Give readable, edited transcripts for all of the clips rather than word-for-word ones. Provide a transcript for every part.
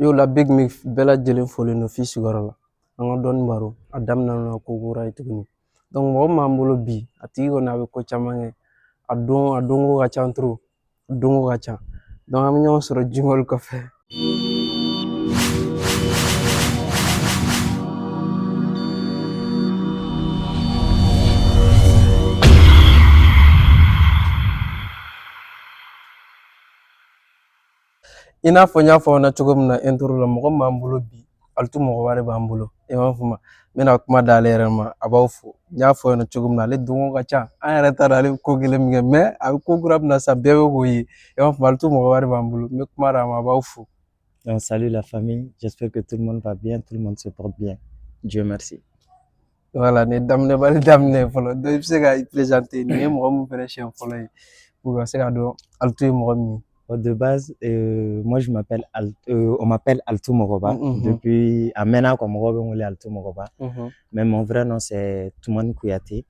Yo la big mi bɛɛ lajɛlen folen no f'i sigiyɔrɔ la. An ka dɔɔni baro a daminɛ na ko kura ye tuguni. Donc mɔgɔ min b'an bolo bi a tigi kɔni a bɛ ko caman kɛ. A donko ka ca trop, a donko ka ca. Donc an bɛ ɲɔgɔn sɔrɔ jingɔli kɔfɛ. I n'a fɔ n y'a fɔ aw ɲɛna cogo min na intro la, mɔgɔ min b'an bolo bi Alitu Mɔgɔba de b'an bolo. I m'a faamu. N bɛna kuma d'ale yɛrɛ ma, a b'aw fo. N y'a fɔ aw ɲɛna cogo min na ale donko ka ca. An yɛrɛ t'a dɔn ale bɛ ko kelen min kɛ mais a bɛ ko kura min na sisan bɛɛ bɛ k'o ye. I m'a faamu. Alitu Mɔgɔba de b'an bolo. N bɛ kuma d'a ma, a b'aw fo. Donc, salut la famille, j'espère que tout le monde va bien, tout le monde se porte bien. Dieu merci. Voilà, nin ye daminɛbali daminɛ ye fɔlɔ. Donc i bɛ se ka i présenter, nin ye mɔgɔ min fɛnɛ siɲɛ fɔlɔ ye pour ka se ka dɔn Alitu ye mɔgɔ min ye. De base, moi je m'appelle on m'appelle Alitu Mɔgɔba depuis a mɛnna quoi, mɔgɔw bɛ n wele Alitu Mɔgɔba. Mais mon vrai nom c'est Toumani Kouyaté.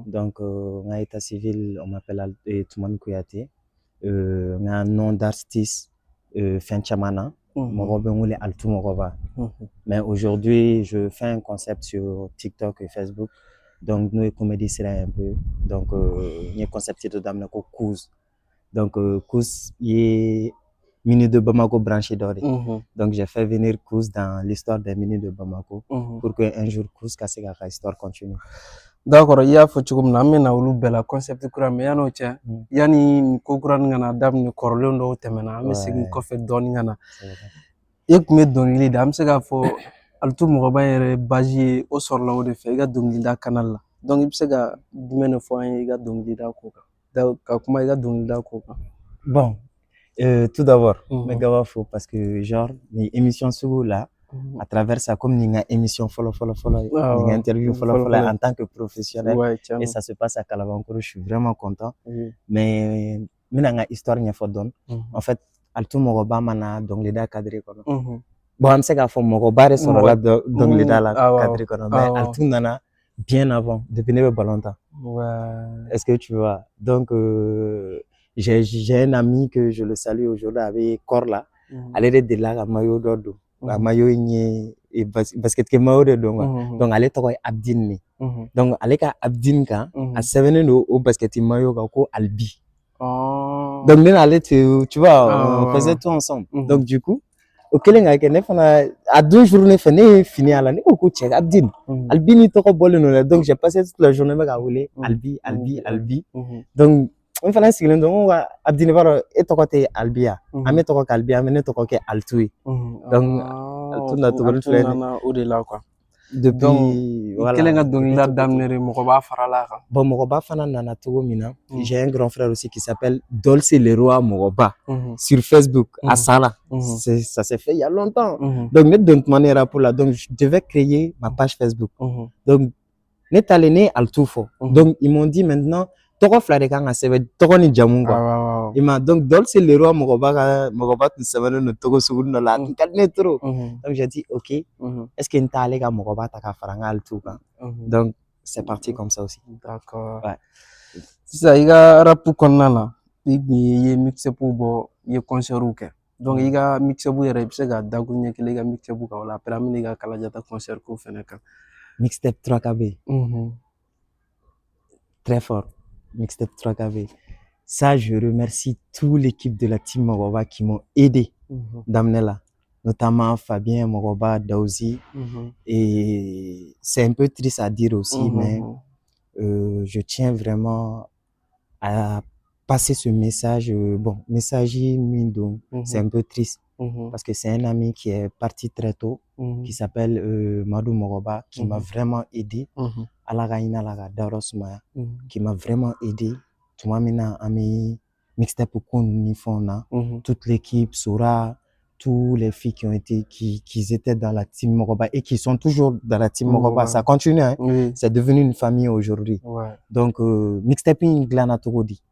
Donc en état civil on m'appelle Toumani Kouyaté. Mon nom d'artiste Fɛn Caman na. Mɔgɔw bɛ n wele Alitu Mɔgɔba. Mais aujourd'hui je fais un concept sur TikTok et Facebook. Donc nous comédie sera un peu. Donc il y a un concept de daminɛ ko Kouz. Donc Kouz est Mini de Bamako branché d'or. Donc j'ai fait venir Kouz dans l'histoire des Mini de Bamako pour que un jour Kouz ka se ka histoire continue. D'accord, i y'a fɔ cogo min na an bɛna olu bɛɛ la concept kura mais yan'o cɛ, yani ko kura nin kana daminɛ kɔrɔlen dɔw tɛmɛna an bɛ segin kɔfɛ dɔɔni ka na. I tun bɛ dɔnkili da, an bɛ se k'a fɔ Alitu Mɔgɔba yɛrɛ base ye o sɔrɔla o de fɛ i ka dɔnkilida canal la. Donc i bɛ se ka jumɛn de fɔ an ye i ka dɔnkilida ko kan, ka kuma i ka dɔnkilida ko kan. Bon, tout d'abord, me gaba fo parce que genre ni émission sugu la à travers ça comme ni nga émission follow ni nga interview follow en tant que professionnel et ça se passe à Kalabankoro, je suis vraiment content. Mais mina nga histoire ɲɛfɔ dɔɔni. En fait, Alitu Mɔgɔba mana dɔnkilida cadre kɔnɔ. Bon, an bɛ se k'a fɔ mɔgɔba de sɔrɔla dɔnkilida la cadre kɔnɔ mais Alitu nana bien avant depuis ne bɛ balontan. Est-ce que tu vois? Donc j'ai un ami que je le salue aujourd'hui avec Korla. Ale de delila ka maillot dɔ don. A maillot in ye basket kɛ maillot de don quoi. Donc ale tɔgɔ ye Abdine ne. Donc ale ka Abdine kan a sɛbɛnnen don o basket maillot kan ko Albi. Donc ne n'ale tu vois on faisait tout ensemble. Donc du coup o kelen ka kɛ ne fana a 2 jours ne fɛ ne ye fini a la ne ko cɛ Abdine Albi ni tɔgɔ bɔlen don dɛ. Donc j'ai passé toute la journée bɛ ka wele Albi. Donc n fana sigilen don n ko Abdine b'a dɔn e tɔgɔ tɛ Albi ya, an bɛ tɔgɔ kɛ Albi an bɛ ne tɔgɔ kɛ Alitu ye. Donc Alitu natɔgɔnin filɛ nin ye. O de la quoi. Depuis voilà. I kelen ka dɔnkilida daminɛ de mɔgɔba farala a kan. Bon mɔgɔba fana nana cogo min na, j'ai un grand frère aussi qui s'appelle Dolce le Roi Mɔgɔba sur Facebook à Sala. Ça s'est fait il y a longtemps. Donc ne don tuma ne rap la donc je devais créer ma page Facebook. Donc ne taalen ne Alitu fɔ. Donc ils m'ont dit maintenant tɔgɔ fila de kan ka sɛbɛn tɔgɔ ni jamu quoi. I ma donc Dolce le Roi Mɔgɔba tun sɛbɛnnen don tɔgɔ sugu dɔ la a tun ka di ne trop. Donc j'ai dit ok est-ce que n t'ale ka Mɔgɔba ta ka fara n ka Alitu kan. Donc c'est parti comme ça aussi. D'accord. Sisan i ka rap kɔnɔna na i tun ye mixtape bɔ i ye concert kɛ. Donc i ka mixtape yɛrɛ i bɛ se ka dakuru ɲɛ kelen i ka mixtape kan o la après an bɛna i ka Kalajata concert ko fɛnɛ kan. Mixtape 3KB. Très fort. Mixtape 3KB. Ça, je remercie toute l'équipe de la team Mɔgɔba qui m'ont aidé d'amener là. Notamment Fabien, Mɔgɔba, Daouzi. Et c'est un peu triste à dire aussi, mais je tiens vraiment à passer ce message. Bon, message Mindon, c'est un peu triste parce que c'est un ami qui est parti très tôt, qui s'appelle Madou Mɔgɔba, qui m'a vraiment aidé. Alagaïna Laga Darosmaya, qui m'a vraiment aidé. Toumamina Ami, Mixtape Nifona, toute l'équipe, Sora, tous les filles qui étaient dans la team Mɔgɔba et qui sont toujours dans la team Mɔgɔba. Ça continue, hein? C'est devenu une famille aujourd'hui. Donc, Mixtape Glana Togodi.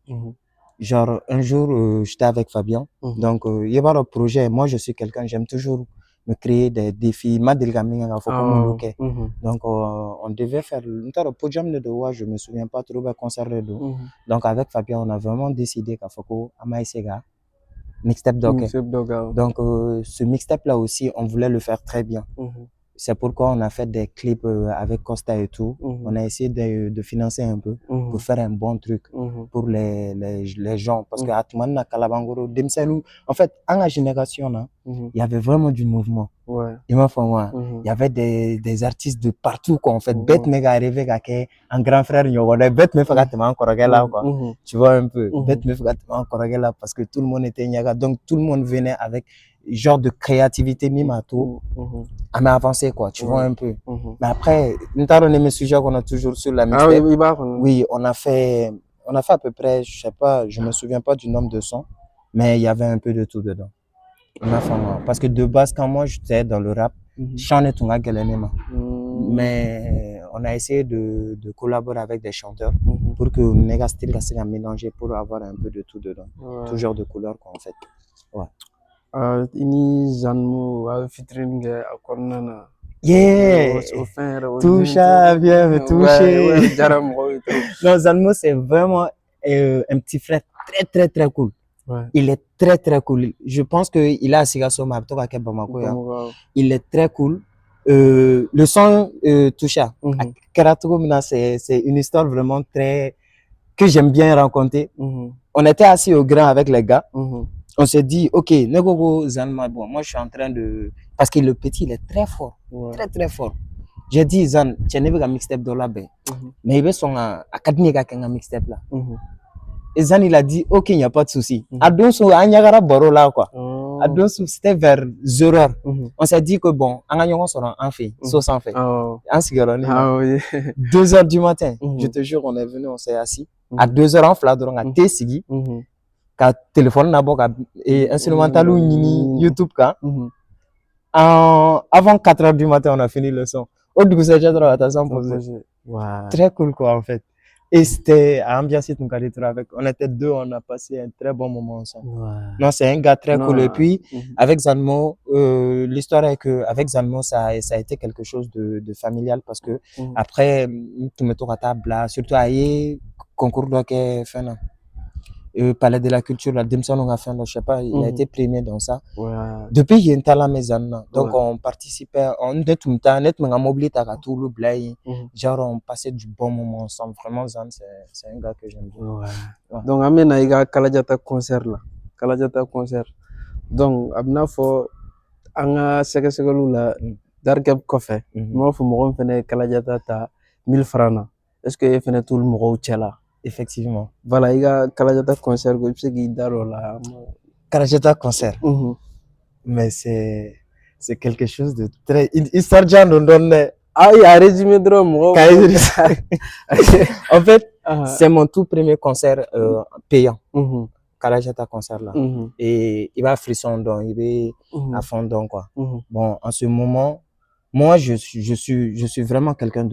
Genre, un jour, j'étais avec Fabien. Donc, il y avait un projet. Moi, je suis quelqu'un, j'aime toujours me créer des défis. Donc, on devait faire un podium de doigts, je me souviens pas trop, un concert de dos. Donc, avec Fabien, on a vraiment décidé qu'à Foko, Amaïsega, Mixtape Docker. Donc, ce mixtape-là aussi, on voulait le faire très bien. C'est pourquoi on a fait des clips avec Costa et tout. On a essayé de financer un peu pour faire un bon truc pour les gens. Parce que à tout moment, en fait, en la génération, là, il y avait vraiment du mouvement. Il y avait des artistes de partout, quoi. En fait, bête méga arrivé un grand frère, il y avait bête me là, quoi. Tu vois un peu, bête me là parce que tout le monde était Niaga. Donc, tout le monde venait avec genre de créativité mimato à m'avancer, quoi, tu vois un peu. Mais après, nous avons mes sujets qu'on a toujours sur la mixtape. Oui, on a fait à peu près, je sais pas, je me souviens pas du nombre de sons, mais il y avait un peu de tout dedans. Parce que de base, quand moi j'étais dans le rap, chanter tout mais on a essayé de collaborer avec des chanteurs pour que Nega style à mélanger pour avoir un peu de tout dedans. Toujours de couleur, quoi, en fait. Ouais. Ini Zanmo featuring Akonana. Yeah! Toucha, viens me toucher. Non, Zanmo, c'est vraiment un petit frère très, très, très cool. Il est très, très cool. Je pense qu'il a à Sigaso Mabto à Bamako. Il est très cool. Le son Toucha, c'est une histoire vraiment très que j'aime bien raconter. On était assis au grand avec les gars. On s'est dit, ok, Negogo Zanma, bon, moi je suis en train de. Parce que le petit, il est très fort. Très, très fort. J'ai dit, Zan, tu n'as pas un mixtape dans la baie. Mais il veut son académie avec un mixtape là. Et Zan, il a dit, ok, il n'y a pas de souci. Adonso, Anyagara Boro là, quoi. Adonso, c'était vers 0h. On s'est dit que bon, on sera en fait, sauce en fait. En 2h du matin, je te jure, on est venu, on s'est assis. À 2h en fladron, à Tessigi. Ka téléphone nabo ka instrumental ou YouTube ka avant 4h du matin on a fini le son au début c'est déjà à très cool, quoi, en fait. Et c'était à ambiance avec on était deux, on a passé un très bon moment ensemble. Non, c'est un gars très cool. Et puis avec Zanmo, l'histoire est que avec Zanmo ça a été quelque chose de familial parce que après tout me tourne à table surtout à concours de fin Palais de la Culture, la Dimson on a fait, je sais pas, il a été primé dans ça. Depuis il y a une telle maison, donc on participait, on était tout le temps, on a mobilié à tout le blé, genre on passait du bon moment ensemble. Vraiment, Zan, c'est un gars que j'aime bien. Donc amena iga Kalajata concert là, Kalajata concert. Donc abna fo anga sɛgɛsɛgɛliw la Darkeb kɔfɛ m'a fɔ mɔgɔ min fɛnɛ Kalajata ta 1000 francs na. Est-ce que e fɛnɛ t'olu mɔgɔw cɛla? Effectivement. Voilà, il y a Kalajata concert, il y a Kalajata concert. Mais c'est quelque chose de très. Histoire de donner. Ah, il y a résumé de En fait, c'est mon tout premier concert payant. Kalajata concert là. Et il va frisson donc, il va à fond donc quoi. Bon, en ce moment. Moi, je suis vraiment quelqu'un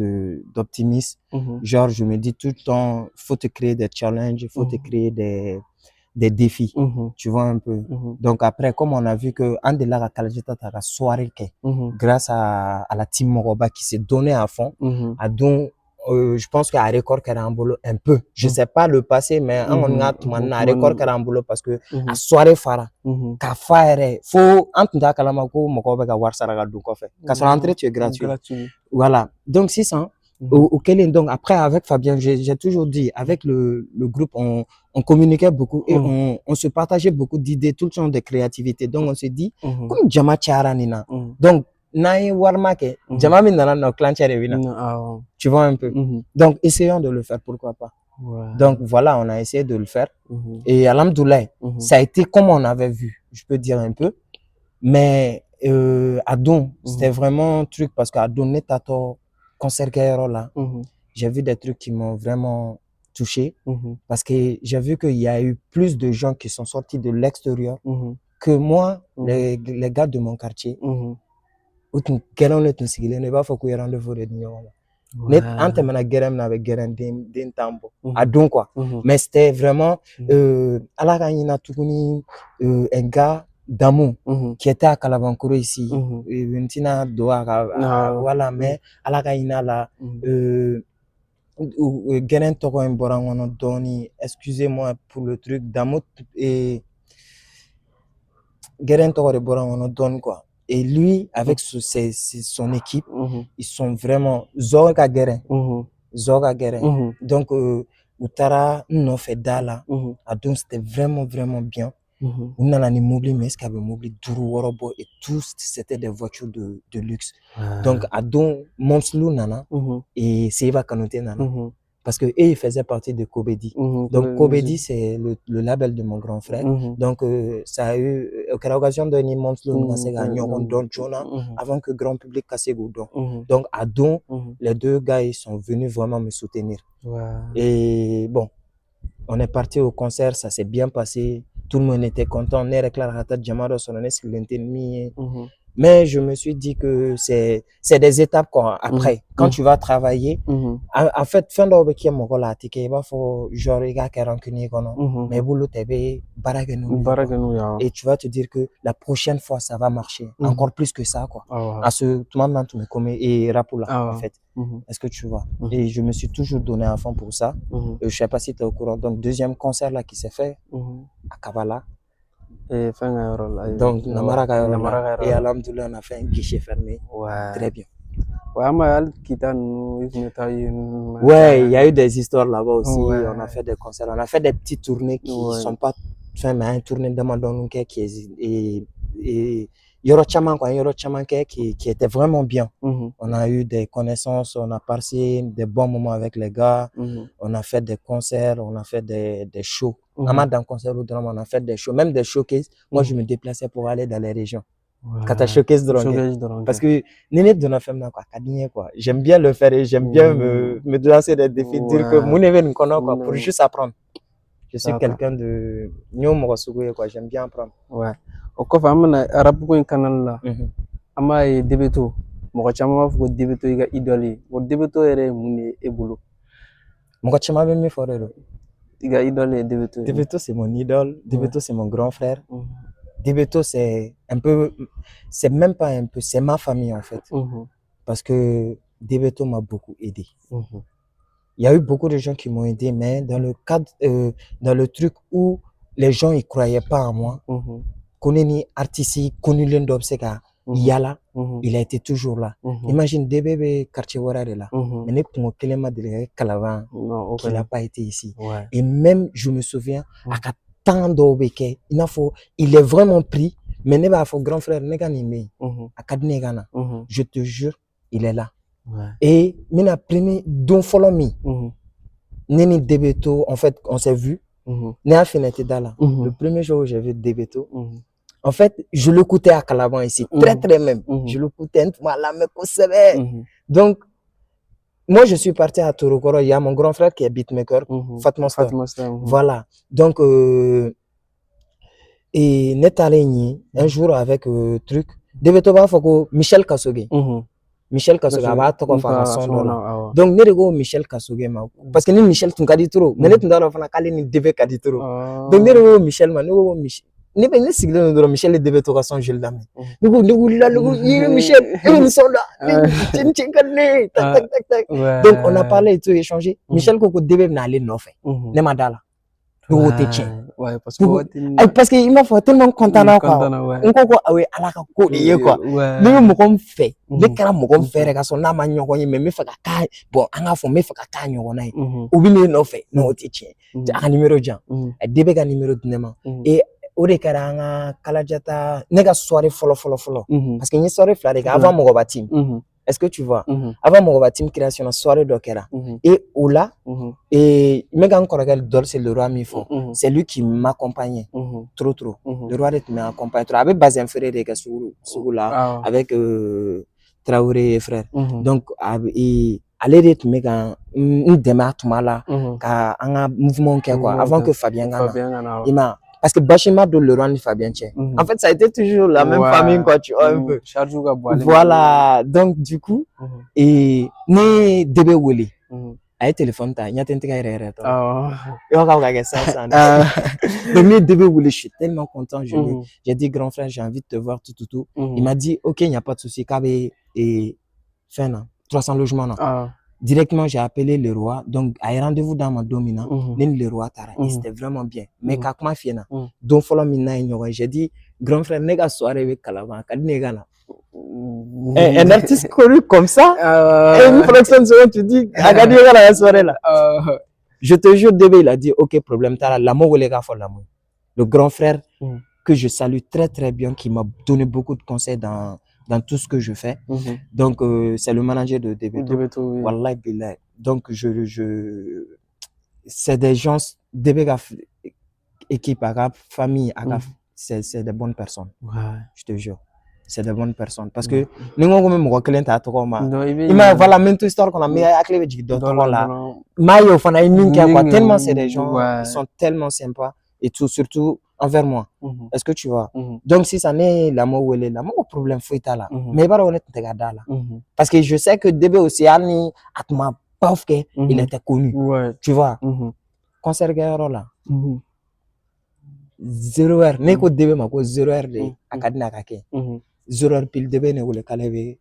d'optimiste. Genre, je me dis tout le temps, faut te créer des challenges, faut te créer des défis. Tu vois un peu. Donc après, comme on a vu que Andela a Kalajata a soirée grâce à la team Moroba qui s'est donné à fond, à donc je pense qu'à record qu'elle a un boulot un peu. Je sais pas le passé, mais on a record qu'elle a un boulot parce que à soirée fara, qu'à faire, faut entendre Kalamako Mokoba Warsara du Kofe. Qu'à son entrée, tu es gratuit. Voilà. Donc 600. Donc après avec Fabien, j'ai toujours dit, avec le groupe, on communiquait beaucoup et on se partageait beaucoup d'idées, tout le temps de créativité. Donc on se dit, comme Jama Charanina. Donc Naï Warmake, Jama Minana no Clancherevina. Tu vois un peu. Donc essayons de le faire, pourquoi pas. Donc voilà, on a essayé de le faire. Et alhamdoulilah, ça a été comme on avait vu, je peux dire un peu. Mais à Don, c'était vraiment un truc parce qu'à Don, Netato, concert là, j'ai vu des trucs qui m'ont vraiment touché parce que j'ai vu qu'il y a eu plus de gens qui sont sortis de l'extérieur que moi, les gars de mon quartier. Mais c'était vraiment un gars d'amour qui était à Kalabankoro ici. Voilà, mais excusez-moi pour le truc d'amour et Guérin on donne quoi. Et lui, avec son équipe, ils sont vraiment Zorga Guérin. Zorga Guérin. Donc, Outara, nous fait Dala. Donc, c'était vraiment, vraiment bien. On a un immeuble, mais est-ce qu'il y avait un immeuble Duru et tous, c'était des voitures de luxe. Donc, à Don, Monslou Nana et Seva Kanoté Nana. Parce que ils faisaient partie de Kobedi. Donc, Kobedi, c'est le label de mon grand frère. Donc, ça a eu, à l'occasion de Monslou Nana, avant que le grand public casse Goudon. Donc, à Don, les deux gars, ils sont venus vraiment me soutenir. Et bon, on est parti au concert, ça s'est bien passé. Tout le monde était content. Mais je me suis dit que c'est des étapes quoi. Après, quand tu vas travailler, en fait, fin d'obéki mon gars il va faut genre il gars qui rancunier mais boulot t'es et tu vas te dire que la prochaine fois ça va marcher encore plus que ça quoi. À ce moment tu me connais et rapula en fait. Est-ce que tu vois? Et je me suis toujours donné à fond pour ça. Je sais pas si tu es au courant. Donc deuxième concert là qui s'est fait à Kavala. Et donc Namara et alhamdoulilah on a fait un guichet fermé. Très bien. Ouais, il y a eu des histoires là-bas aussi. On a fait des concerts, on a fait des petites tournées qui sont pas mais un tournée de Mandonouké qui est et Yoro Chaman qui était vraiment bien. On a eu des connaissances, on a passé des bons moments avec les gars, on a fait des concerts, on a fait des shows. Dans concert ou drame, on a fait des shows, même des showcases. Moi, je me déplaçais pour aller dans les régions. Quand tu as showcase drone. Parce que Néné de la femme quoi, j'aime bien le faire et j'aime bien me lancer des défis, dire que mon événement quoi, pour juste apprendre. Je suis quelqu'un de quoi, j'aime bien apprendre. Ouais. Au coffre, amana arabu ko canal là. Ama e debeto. Mo chama fo debeto iga idole. Mo debeto ere muni ebolo. Mo chama be mi forero. Iga idole debeto. Debeto c'est mon idole, Debeto c'est mon grand frère. Debeto c'est un peu, c'est même pas un peu, c'est ma famille en fait. Parce que Debeto m'a beaucoup aidé. Il y a eu beaucoup de gens qui m'ont aidé, mais dans le cadre, dans le truc où les gens ils croyaient pas en moi, Koneni artiste, Konulien Dobseka, Yala, il a été toujours là. Imagine des bébés quartier Warare là, mais pour Kelema de Calavan, qui n'a pas été ici. Et même, je me souviens, à tant d'obéke, il est vraiment pris, mais n'est pas pour grand frère Neganime, à Kadnegana. Je te jure, il est là. Et mina premier don follow me. Neni Debeto, en fait, on s'est vu. Néa Finete Dala. Le premier jour où j'ai vu Debeto, en fait, je l'écoutais à Calaban ici, très même. Je l'écoutais, donc, moi, je suis parti à Torokoro. Il y a mon grand frère qui est beatmaker, Fatma Star. Voilà. Donc, et Netaleni, un jour avec truc, Debeto va faire Michel Kasoge. Michel Kasoge va te faire son là. Donc, Nerego Michel Kasoge, parce que ni Michel Tunkaditro, mais tu n'as pas fait ni Debe Kaditro. Donc, Nerego Michel, Michel. Ne pas ne sigler de Michel et Debe Toka son Gilles Dame. Michel, ils sont là. Donc, on a parlé et tout, échangé. Michel Koko Debe n'a allé non fait. Ne m'a dala. Ouais, parce qu'il m'a fait tellement content là quoi. On quoi ah oui ala ka ko de quoi. Ne mo ko fait. Ne kala mo ko fait ka so na ma nyoko mais me fa ka bon anga fo me fa ka nyoko na. Obi ne no fait. No te tien. A numéro jan. Debe ka numéro de nema. Et o de kɛra an ka kalajata ne ka soirée fɔlɔ parce que n ye soirée fila de kɛ avant Mɔgɔba team est-ce que tu vois avant Mɔgɔba team création na soirée dɔ kɛra et o la et n bɛ ka n kɔrɔkɛ dɔ c'est le roi min fɔ c'est lui qui m'accompagnait trop le roi de tun bɛ accompagner trop a bɛ bazin feere de kɛ sugu la avec Traoré et frère donc ale de tun bɛ ka n dɛmɛ a tuma la ka an ka mouvement kɛ quoi avant que Fabien Gana i ma parce que Bachima de Laurent et Fabien Tché. En fait, ça a été toujours la même famille, quoi, tu vois, un peu. Voilà. Donc, du coup, et, ni Debe Wele. A téléphone, il y a un téléphone. Donc, ni Debe Wele, je suis tellement content. J'ai dit, grand frère, j'ai envie de te voir, tout. Il m'a dit, ok, il n'y a pas de souci. Et, fin, 300 logements, directement, j'ai appelé le roi. Donc, à un rendez-vous dans ma domina, le roi Tara. Et c'était vraiment bien. Mais quand ma fiena, donc, follow me j'ai dit, grand frère, n'est pas soirée avec Calaban, un artiste connu comme ça, et une fraction de seconde, tu dis, regarde la soirée là. Je te jure, Débé, il a dit, ok, problème, t'as l'amour, les gars, faut l'amour. Le grand frère, que je salue très très bien, qui m'a donné beaucoup de conseils dans tout ce que je fais. Donc, c'est le manager de Débeto. Oui. Wallah billah. Donc, c'est des gens, Débé, équipe, famille, c'est des bonnes personnes. Je te jure. C'est des bonnes personnes. Parce que, nous, même, il m'a, voilà, même toute histoire qu'on a mis à clé de là. Tellement c'est des gens, ils sont tellement sympas et tout, surtout envers moi. Est-ce que tu vois? Donc, si ça n'est l'amour ou l'amour, problème, faut être là. Mais il va honnête, là. Parce que je sais que Débé aussi, il était connu. Tu vois? Concert là. 0 heure. Neko Débé m'a 0 heure de Akadina Kake. 0 heure pile Débé ne voulait qu'aller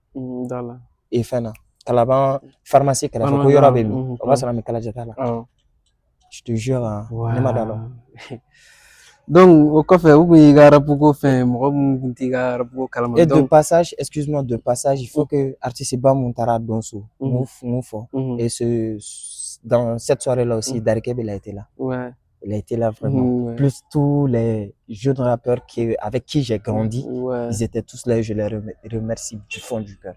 et faire. Calaban, pharmacie, on va se la mettre là. Je te jure, donc, au café, vous pouvez faire beaucoup et de passage, excuse-moi, de passage, il faut que l'artiste Montara Donso, et dans cette soirée-là aussi, Darikeb, il a été là. Il a été là vraiment. Plus tous les jeunes rappeurs avec qui j'ai grandi, ils étaient tous là et je les remercie du fond du cœur.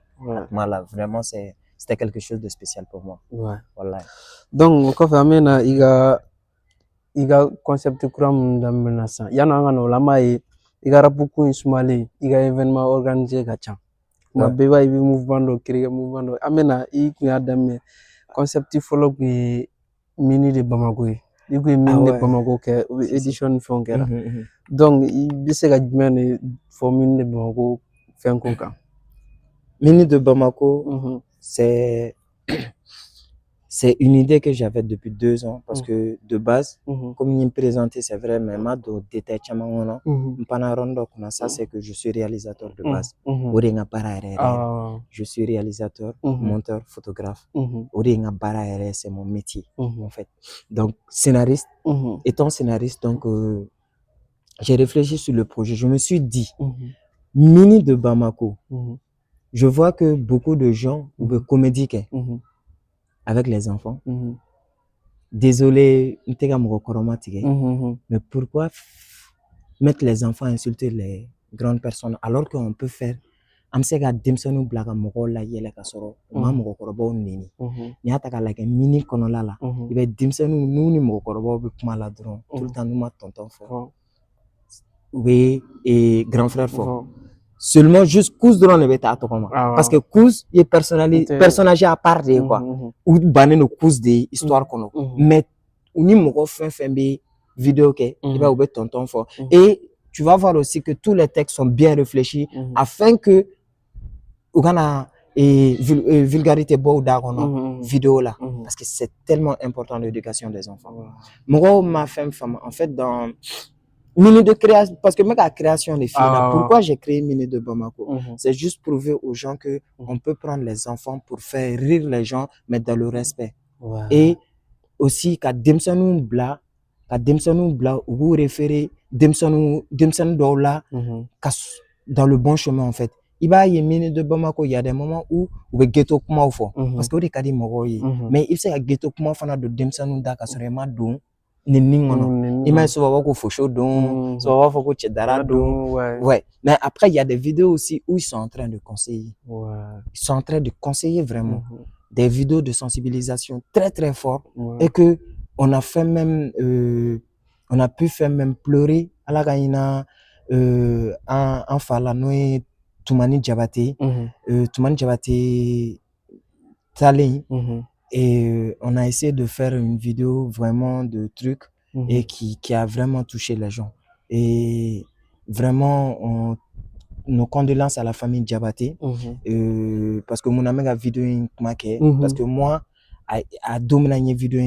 Voilà, vraiment, c'était quelque chose de spécial pour moi. Voilà. Donc, au café, il y a concept kuram d'amena san. Yana ngano lama il y a beaucoup insumali, il y a événement organisé gacha. Ma beba ibi mouvement do créer mouvement do amena il y a dame concept follow qui mini de Bamako. Il y a mini de Bamako que édition fongera. Donc il bise ga jmene for mini de Bamako fait konka. Mini de Bamako c'est une idée que j'avais depuis 2 ans parce que de base, comme il me présentait, c'est vrai, mais ma do détail chamangono, ça c'est que je suis réalisateur de base. Je suis réalisateur, monteur, photographe. C'est mon métier en fait. Donc scénariste, étant scénariste, donc j'ai réfléchi sur le projet. Je me suis dit, Mini de Bamako, je vois que beaucoup de gens ou comédiens avec les enfants. Désolé, mais pourquoi mettre les enfants à insulter les grandes personnes alors qu'on peut faire mini konola il va dimsenu nous ni mokorobo be kuma la dron tout le temps nous ma tonton fort oui et grand frère fort seulement juste cause de l'on est à parce que cause est personnage à part de quoi ou banner nos causes des histoires qu'on mais on y moko fin vidéo que il va ouvrir tonton fort et tu vas voir aussi que tous les textes sont bien réfléchis afin que Ougana et vulgarité beau d'agon vidéo là parce que c'est tellement important l'éducation des enfants. Moi ma femme en fait dans Mini de création, parce que même la création des filles, pourquoi j'ai créé Mini de Bamako? C'est juste prouver aux gens que on peut prendre les enfants pour faire rire les gens, mais dans le respect. Et aussi, quand Demsanou Bla, vous référez Demsanou Dola, dans le bon chemin en fait. Il y a Mini de Bamako, il y a des moments où vous ghetto kuma ou fort, parce que vous êtes dit mais il sait que ghetto kuma fana de Demsanou Daka serait ma don. Il m'a souvent beaucoup fauché don, souvent beaucoup tchedara don. Ouais. Mais après, il y a des vidéos aussi où ils sont en train de conseiller. Ils sont en train de conseiller vraiment. Des vidéos de sensibilisation très très fortes et que on a fait même, on a pu faire même pleurer à la gaïna, en Falanoé, Toumani Djabate, Toumani Djabate Talé. Et on a essayé de faire une vidéo vraiment de trucs et qui a vraiment touché les gens. Et vraiment, nos condoléances à la famille Djabate. Parce que mon ami a vidéo parce que moi, à dominer vidéo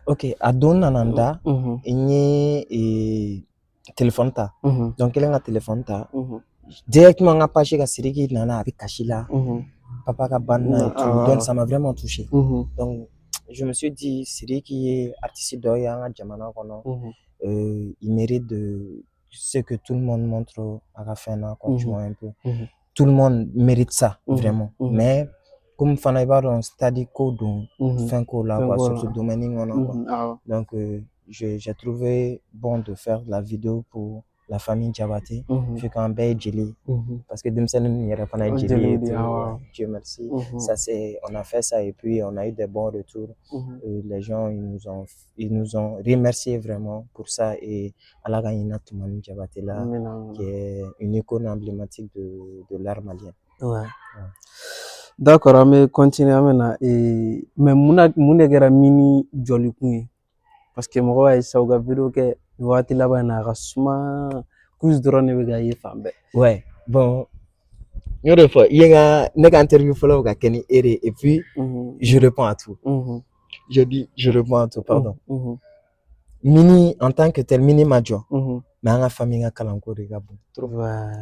ok, à Donananda, il y a téléphone ta. Donc, il y a un téléphone ta. Directement, on a pas chez Siriki, nana avec Kachila. Papa Kabana et tout. Donc ça m'a vraiment touché. Donc je me suis dit, Siri qui est artiste d'Oya, il mérite ce que tout le monde montre à la fin quand tu vois un peu. Tout le monde mérite ça, vraiment. Mais comme Fanaibar, on study code, fin code là, sur ce domaine, donc j'ai trouvé bon de faire la vidéo pour la famille Diabaté. Je suis quand même Djeli, parce que Dimsen n'y aurait pas Djeli et tout. Dieu merci. Ça c'est, on a fait ça et puis on a eu des bons retours. Les gens ils nous ont remercié vraiment pour ça, et Alaga Ina Toumani Diabaté là, qui est une icône emblématique de l'art malien. Ouais. D'accord, on va continuer maintenant. Mais mun de kɛra mini jɔlikun ye, parce que mɔgɔw y'a ye sisan u ka vidéo kɛ wagati laban in na a ka suma Kouz dɔrɔn de bɛ ka ye fan bɛɛ. Ouais, bon, il y a fois il y a une interview follow ka kɛ ni ere, et puis je réponds à tout. Je réponds à tout, pardon. Mini en tant que tel, Mini Major, mais en famille a kalanko de Gabon trop,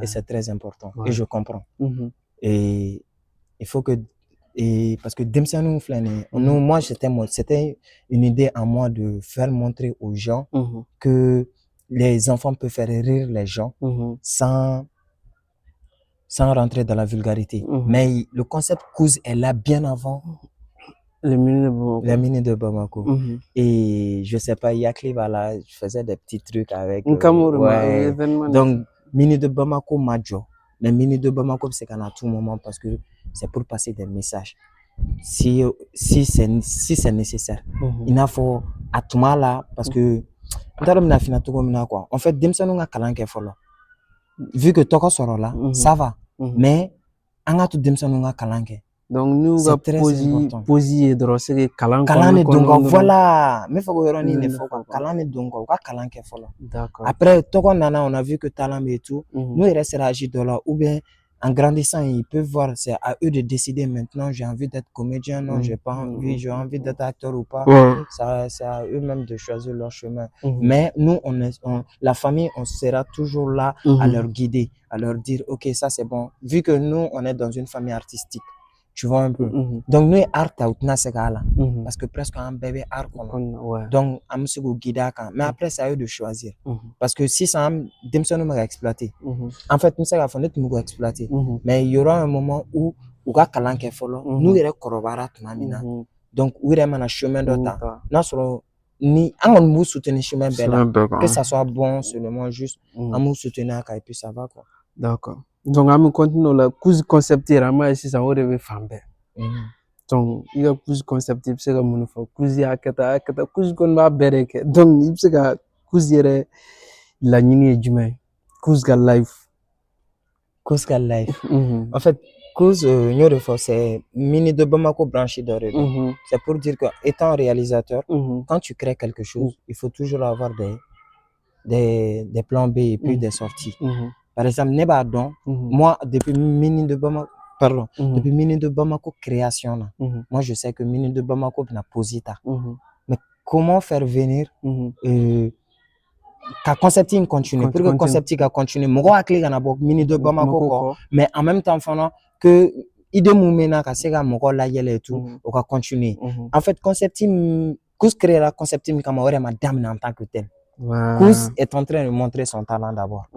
et c'est très important, et je comprends. Et il faut que, et parce que Demsanou Flane, moi c'était une idée à moi de faire montrer aux gens que les enfants peuvent faire rire les gens sans rentrer dans la vulgarité. Mais le concept Kouz est là bien avant les mini de Bamako. Et je sais pas, Yakli, voilà, je faisais des petits trucs avec. Donc, mini de Bamako Majo. Mais mini de Bamako, c'est qu'à tout moment, parce que c'est pour passer des messages. Si c'est nécessaire. Il faut à tout moment là, parce que en fait, Demsanou a kalanke follow. Vu que Toko sort là, ça va. Mais on a tout Demsanou a kalanke. Donc nous avons posé de Kalane donc voilà, mais faut que ne faut pas Kalane donc on va Kalanke follow. D'accord. Après Toko Nana, on a vu que talent et tout, nous il reste à agir de là, ou bien en grandissant ils peuvent voir, c'est à eux de décider maintenant, j'ai envie d'être comédien, non j'ai pas envie, j'ai envie d'être acteur ou pas, ça c'est à eux-mêmes de choisir leur chemin. Mais nous la famille on sera toujours là à leur guider, à leur dire ok ça c'est bon, vu que nous on est dans une famille artistique. Tu vois un peu. Donc nous art parce que presque un bébé art donc on se guide mais après c'est à eux de choisir parce que si ça Demsanou m'a exploité en fait nous ça va nous exploiter mais il y aura un moment où va kalanke follow nous il korobara tunamina donc où il y chemin d'autant non ni on soutenir chemin belle que ça soit bon seulement juste on soutenir et puis ça va quoi. D'accord. Donc, on continue la Kouz concept vraiment ici ça aurait fan bɛɛ. Donc, il y a Kouz concept il se ka mun fɔ Kouz ya kata Kouz kon b'a bɛɛ de kɛ. Donc, il se ka Kouz yɛrɛ laɲini ye jumɛn ye? Kouz ka life. Kouz ka life. En fait, Kouz c'est Mini de Bamako branché d'oré. C'est pour dire que étant réalisateur, quand tu crées quelque chose, il faut toujours avoir des plans B et puis des sorties. Par exemple, Nebadon, moi, depuis Mini de Bamako création, là, moi, je sais que Mini de Bamako n'a posé ça. Mais comment faire venir qu'à concepting continue, pour que concepting a continué, moi, Mini de Bamako, mais en même temps, que idée moumena ka sega moko la yele et tout, on va continuer. En fait, concepting, Kouz crée la concepting comme madame en tant que tel. Kouz est en train de montrer son talent d'abord.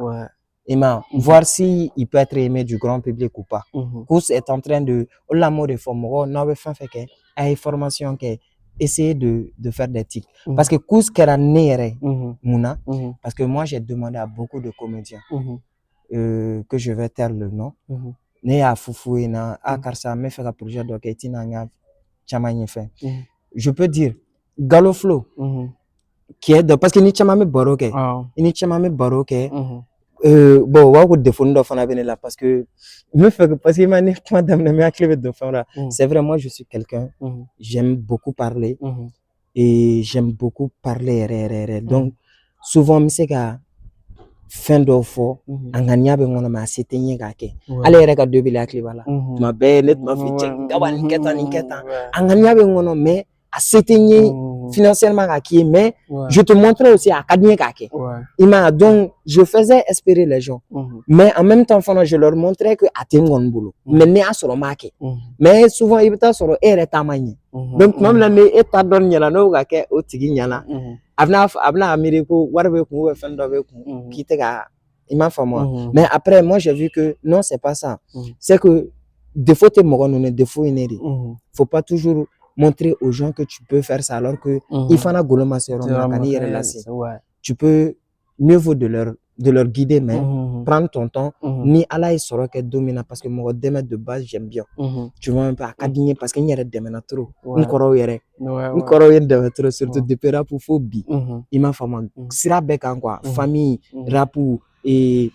Et voir si il peut être aimé du grand public ou pas. Kouz est en train de l'amour de former, non fait que information que essayer de faire des tics. Parce que Kouz kera nere mouna, parce que moi j'ai demandé à beaucoup de comédiens que je vais taire le nom. Ne a foufoué na a karsa me fait un projet de ketina nga chamanye fait. Je peux dire Galoflo qui est parce que ni chamame baroke ni chamame baroke bon wa ko défendre do fana là parce que me fait parce que mani madame ne me acclé de fana c'est vrai moi je suis quelqu'un j'aime beaucoup parler et j'aime beaucoup parler donc souvent me c'est que fin d'offre angania be ngona ma setenye kake ale yere ka dobile aklibala ma be net ma fi check gawan keta angania be ngono mais a setenye financièrement mais je te montrais aussi à Kadien Kake. Donc, je faisais espérer les gens. Mais en même temps, je leur montrais que à Tengon Boulot. Mais n'est à sur marqué. Mais souvent, il y a sur Tamani. Donc, même l'année, et t'as donné la no Gake au Tiguignana. Abna Américo, Warbeku, Fendoveku, qui te ga. Mais après, moi, j'ai vu que non, c'est pas ça. C'est que défaut t'es mort, on est défaut inédit. Faut pas toujours montrer aux gens que tu peux faire ça alors que il faut na goloma tu peux mieux vaut de leur guider, mais prendre ton temps ni ala sera que domina parce que moi de base j'aime bien. Tu vois un peu à cadiner parce qu'il y a des démena trop. Une coro trop surtout de pera pour phobie. Il m'a fait sira bec quoi famille rapu et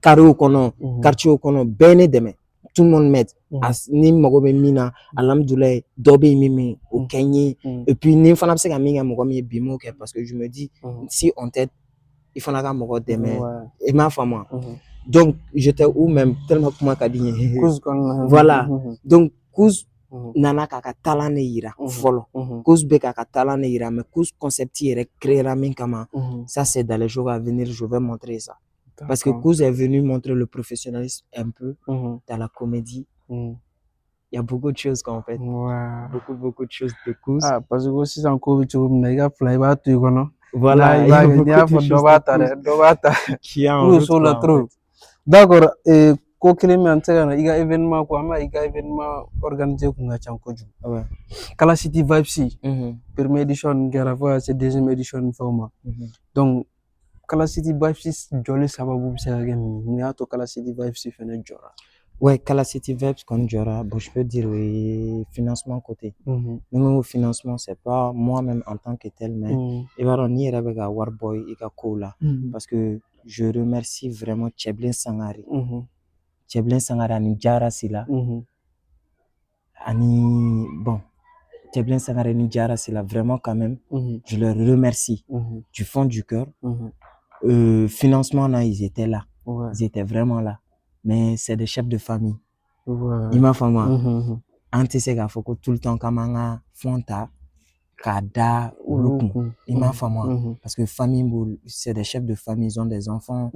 carreau kono quartier kono bene deme. Tout le monde met ni mogobe mina alhamdoulillah dobe mimi au Kenya et puis ni fana se ka minga mogobe bimo parce que je me dis si on t'aide il faut na ka mogo deme et ma femme donc j'étais où même tellement comment ka digné voilà donc cause nana kaka talane ira follow cause be kaka talane ira mais cause concept ira créer min kama ça c'est dans les jours à venir je vais montrer ça. Parce que Kouz est venu montrer le professionnalisme un peu dans la comédie. Il y a beaucoup de choses qu'on fait. Beaucoup de choses de Kouz. Ah, parce que aussi, c'est encore tu me fly bas tu connais. Voilà, il y a beaucoup de choses qui a en route. D'accord. Et quoi qu'il y ait il y a événement quoi, mais il y a événement organisé qu'on a chankoju. Kala City Vibes si. Première édition, c'est deuxième édition format. Donc Kala City Vibes jolly sababu c'est to Kala City Vibes fait jora. Ouais, Kala City Vibes quand jora, bon je peux dire oui, financement côté. Même au financement c'est pas moi-même en tant que tel mais il va ni avec Warboy et Kola parce que je remercie vraiment Tcheblin Sangari. Tcheblin Sangari ani Jara Sila. Ani bon Tcheblin Sangari ni Jara Sila vraiment quand même. Je leur remercie du fond du cœur. Financement là ils étaient là ils étaient vraiment là mais c'est des chefs de famille il m'a fait moi antisega foko tout le temps kamanga fonta kada il m'a fait moi parce que famille c'est des chefs de famille ils ont des enfants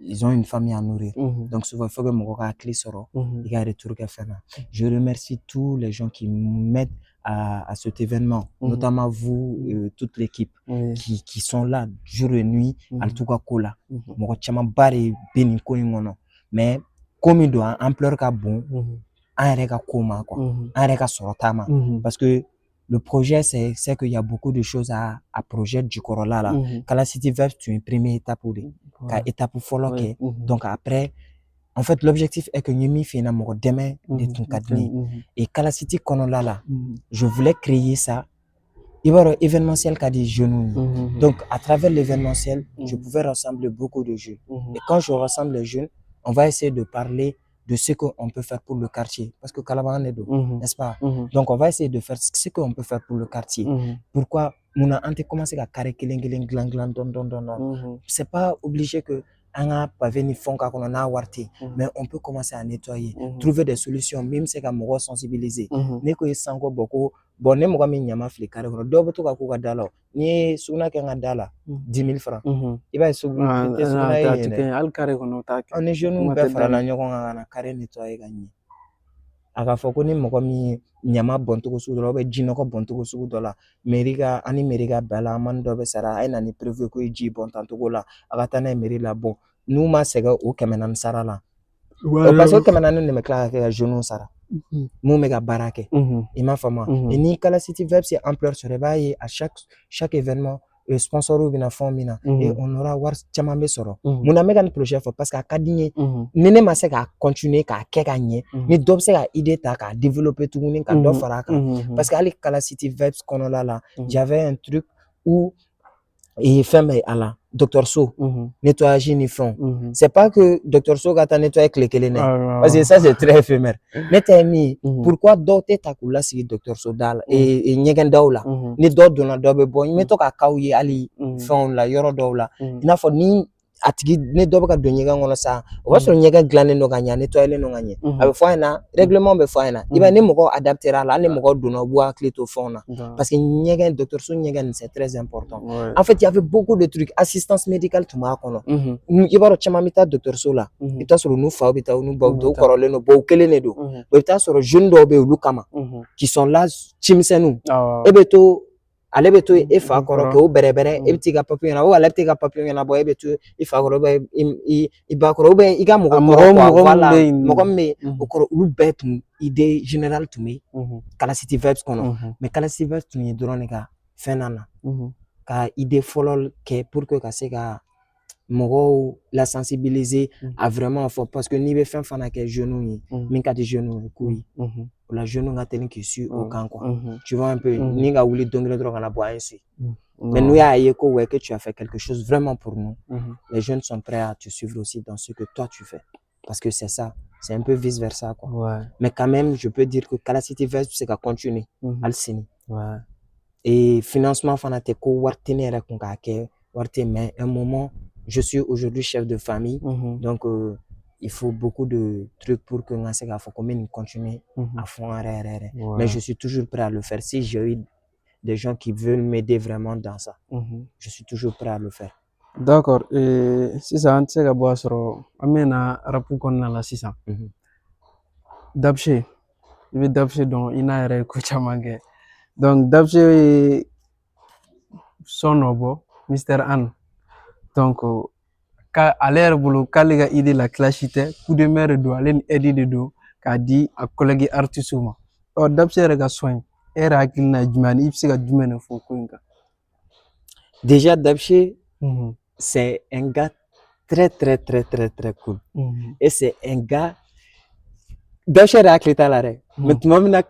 ils ont une famille à nourrir donc souvent il faut que mon gars clé sort il y a des trucs à faire. Je remercie tous les gens qui m'aident à cet événement, notamment vous, toute l'équipe qui sont là jour et nuit, en tout cas cola. Mais comme il doit ampleur ka bon, parce que le projet c'est qu'il y a beaucoup de choses à projet du Corolla là. Kala City Vibes c'est une première étape pour étape pour follow donc après en fait l'objectif est que Nyemi fait na mo demain d'être cadré et Kala City Konola là je voulais créer ça il va y avoir événementiel qu'a des jeunes donc à travers l'événementiel je pouvais rassembler beaucoup de jeunes et quand je rassemble les jeunes on va essayer de parler de ce qu'on peut faire pour le quartier parce que Kalaban est n'est-ce pas donc on va essayer de faire ce qu'on peut faire pour le quartier pourquoi on a commencé à carrer c'est pas obligé que un pavé ni fond qu'on en a warté mais on peut commencer à nettoyer trouver des solutions même c'est qu'à me sensibiliser neko isango beaucoup bon ne mo mi nyama fli carré ko do to ka ko dala ni suna ke dala 10 000 francs il va suna al carré ko no ta on est jeune be fara na nyoko na carré nettoyer gagner aka foko ni mo mi nyama bonto ko su do be jino ko bonto ko su do la meriga ani meriga bala man do be sara ay na ni prévu ko ji bon tanto ko la aka tane meri la bon nous ma sega o kemenan sara la parce que kemenan ne me claque que jeune sara mon méga barake il m'a fait moi et ni Kala City Vibes c'est ampleur sur les à chaque événement sponsor ou bien fond mina et on aura war chamambe soro mon amega ni projet parce qu'à kadine nene ma sega continuer ka gagner ni dob sega idée ta ka développer tout monde ka do faraka parce qu'à Kala City Vibes konola là j'avais un truc où et femme ala Dr So nettoyage ni fond c'est pas que Dr So gata nettoyer clé parce que ça c'est très éphémère netami pourquoi d'autres ta kula si Dr So dal et nyegen dawla ni do dona do be bon meto ka kawye ali fond la yoro dawla ina fo ni atigi ne dɔ bɛ ka don ɲɛgɛn kɔnɔ sa o b'a sɔrɔ ɲɛgɛn dilannen don ka ɲɛ nettoyelen don ka ɲɛ a bɛ fɔ a ɲɛna règlement bɛ fɔ a ɲɛna i b'a ye ni mɔgɔ adaptera a la hali ni mɔgɔ donna u b'u hakili to fɛnw na parce que ɲɛgɛn dɔgɔtɔrɔso ɲɛgɛn c'est très important en fait il y avait beaucoup de trucs assistance médicale tun b'a kɔnɔ i b'a dɔn caman bɛ taa dɔgɔtɔrɔso la i bɛ taa sɔrɔ u n'u faw bɛ taa u n'u baw bɛ taa u kɔrɔlen don u kelen de don i bɛ taa sɔrɔ jeune dɔw bɛ yen olu kama qui sont là cimisɛnninw e bɛ to ale bɛ to e fa kɔrɔ k'o bɛrɛbɛrɛ e bɛ t'i ka papier ɲɛnabɔ ale bɛ t'i ka papier ɲɛnabɔ e bɛ to i fa kɔrɔ i ba kɔrɔ i ka mɔgɔ mɔgɔ min bɛ yen o kɔrɔ olu bɛɛ tun idée générale tun bɛ Calasity Vibes kɔnɔ mais Calasity Vibes tun ye dɔrɔn de ka fɛn na ka idée fɔlɔ kɛ pour que ka se ka mɔgɔw la sensibiliser à vraiment fɔ parce que n'i bɛ fɛn fana kɛ jeunes ye min ka di jeunes ye k'o ye o la jeunes ka teli k'i su o kan quoi tu vois un peu ni ka wuli don kelen dɔrɔn ka na bɔ an ye su mais n'u y'a ye ko ouais que tu as fait quelque chose vraiment pour nous les jeunes sont prêts à te suivre aussi dans ce que toi tu fais parce que c'est ça c'est un peu vice versa quoi mais quand même je peux dire que Calasity Vibes c'est qu'à continuer hali sini et financement fana tɛ ko wari tɛ ne yɛrɛ kun k'a kɛ wari tɛ mais un moment je suis aujourd'hui chef de famille donc il faut beaucoup de trucs pour que nga se k'a fɔ ko me continuer à fond yɛrɛ mais je suis toujours prêt à le faire si j'ai eu des gens qui veulent m'aider vraiment dans ça je suis toujours prêt à le faire d'accord sisan an tɛ se ka bɔ a sɔrɔ an bɛna rapu kɔnɔna la sisan Dabshe i bɛ Dabshe dɔn i n'a yɛrɛ ye ko caman kɛ donc Dabshe ye son dɔ bɔ Mr Anne donc ale yɛrɛ bolo k'ale ka idée la clash tɛ coup de main de don ale ni Eddie de don k'a di a collègue artistes ma Dabshe yɛrɛ ka son in e yɛrɛ hakilina ye jumɛn ani i bɛ se ka jumɛn de fɔ ko in kan déjà Dabshe c'est un gars très très très très très cool et c'est un gars Dabshe yɛrɛ hakili t'a la dɛ mais tuma min na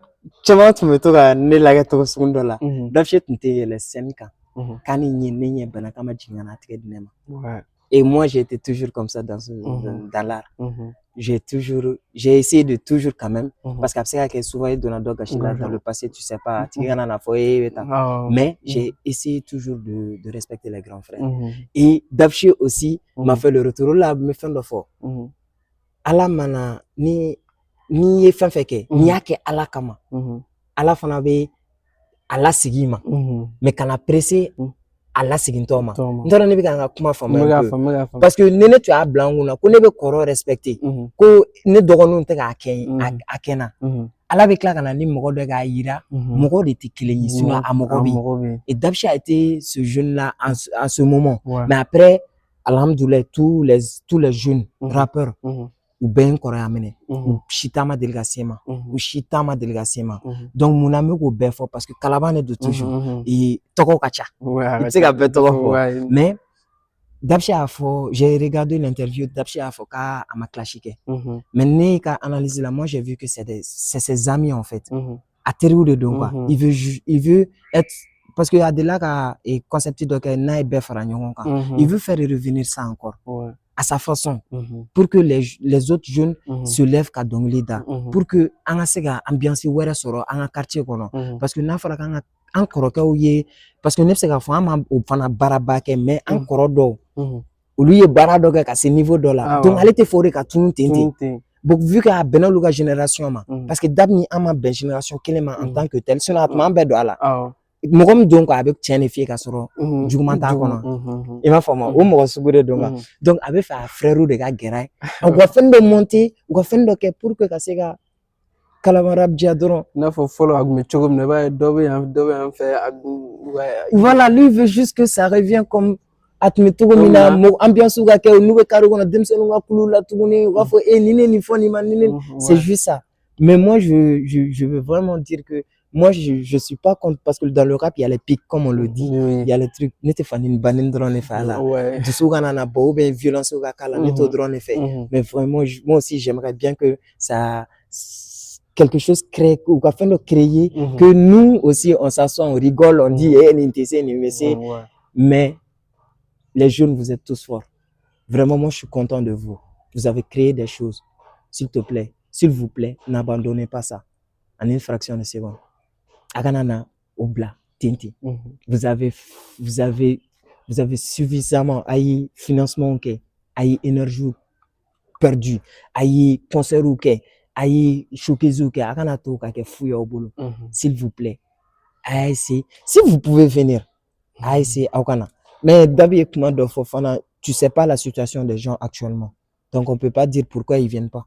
caman tun bɛ to ka ne lajɛ togo sugu dɔ la Dabshe tun tɛ yɛlɛ scène kan k'a ni ne ɲɛ bana k'a ma jigin ka n'a tigɛ di ne ma et moi j'ai été toujours comme ça dans l'art j'ai essayé de toujours quand même parce qu'à ce que souvent il donne d'autres gâchis là dans le passé tu sais pas mais j'ai essayé toujours de respecter les grands frères et Dabshe aussi m'a fait le retour là me fait de fort ala mana ni ye fɛn fɛn kɛ n'i y'a kɛ ala kama ala fana bɛ a lasigi i ma mais kana pressé a lasigintɔ ma n t'a dɔn ne bɛ ka n ka kuma faamuya parce que ni ne tun y'a bila n kunna ko ne bɛ kɔrɔ respecter ko ne dɔgɔninw tɛ k'a kɛ n na ala bɛ tila ka na ni mɔgɔ dɔ k'a yira mɔgɔ de tɛ kelen ye sinon a mɔgɔ bɛ yen et Dabshe a été ce jeune là en ce moment mais après alhamdoulilah tous les jeunes rappeurs u bɛɛ n kɔrɔya minɛ u si ta ma deli ka se ma u si ta ma deli ka se ma donc mun na n bɛ k'o bɛɛ fɔ parce que kalaban de don toujours tɔgɔ ka ca i tɛ se ka bɛɛ tɔgɔ fɔ mais Dabshe a fɔ j'ai regardé l'interview Dabshe a fɔ k'a ma clash kɛ mais ne ka analyse la moi j'ai vu que c'est ses amis en fait a teriw de don quoi il veut être parce que a delila ka concept dɔ kɛ n'a ye bɛɛ fara ɲɔgɔn kan il veut faire revenir ça encore à sa façon pour que les autres jeunes se lèvent ka dɔnkili da pour que an ka se ka ambiance wɛrɛ sɔrɔ an ka quartier kɔnɔ parce que n'a fɔra k'an ka an kɔrɔkɛw ye parce que ne bɛ se k'a fɔ an ma o fana baaraba kɛ mais an kɔrɔ dɔw olu ye baara dɔ kɛ ka se niveau dɔ la donc ale tɛ fɔ o de ka tunu ten bon vu que a bɛnna olu ka génération ma parce que Dab ni an ma bɛn génération kelen ma en tant que tel sinon a tun b'an bɛɛ don a la mɔgɔ min don quoi a bɛ tiɲɛ de f'i ye ka sɔrɔ juguman t'a kɔnɔ i m'a faamu o mɔgɔ sugu de don quoi donc a bɛ fɛ a frères de ka gɛrɛ u ka fɛn dɔ monter u ka fɛn dɔ kɛ pour que ka se ka kalamara diya dɔrɔn i n'a fɔ fɔlɔ a kun bɛ cogo min na i b'a ye dɔ bɛ yan fɛ a voilà lui il veut juste que ça revienne comme a tun bɛ cogo min na ambiance ka kɛ n'u bɛ carré kɔnɔ denmisɛnninw ka kulu la tuguni u b'a fɔ ni ne nin fɔ nin ma ni ne c'est juste ça mais moi je veux vraiment dire que moi, je suis pas contre parce que dans le rap, il y a les pics, comme on le dit. Il y a les trucs. N'était pas une banane drone et fait là. Du coup, on a beau bien violence au gars là, n'était drone et fait. Mais vraiment, moi aussi, j'aimerais bien que ça quelque chose crée ou qu'on fasse créer que nous aussi on s'assoit, on rigole, on dit mais les jeunes, vous êtes tous forts. Vraiment, moi, je suis content de vous. Vous avez créé des choses. S'il te plaît, s'il vous plaît, n'abandonnez pas ça en une fraction de seconde. Aganana Obla Tinti. Vous vous avez suffisamment ayi financement ke ayi énergie perdu ayi concert ke ayi showcase ke akana to ka ke fouille au boulot s'il vous plaît ayi si vous pouvez venir ayi si akana mais d'abord comment de fofana tu sais pas la situation des gens actuellement donc on peut pas dire pourquoi ils viennent pas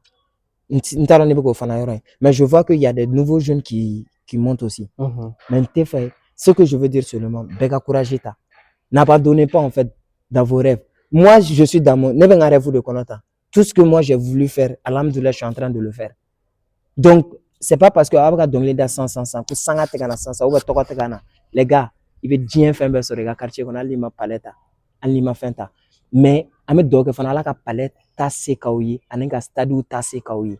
mais je vois qu'il y a des nouveaux jeunes qui montent aussi mais ce que je veux dire seulement bega courage ta n'abandonnez pas en fait dans vos rêves. Moi, je suis dans mon rêve de Konata. Tout ce que moi j'ai voulu faire, alhamdoulilah, je suis en train de le faire. Donc, c'est pas parce que Abra Dongle da 100 que Sanga Tegana 100 ou Toka Tegana. Les gars, il veut bien faire sur les gars quartier qu'on a lima palette, lima fenta. Mais Ahmed Dogue fana la ka palette ta se kaoui, aninga stade ou ta se kaoui.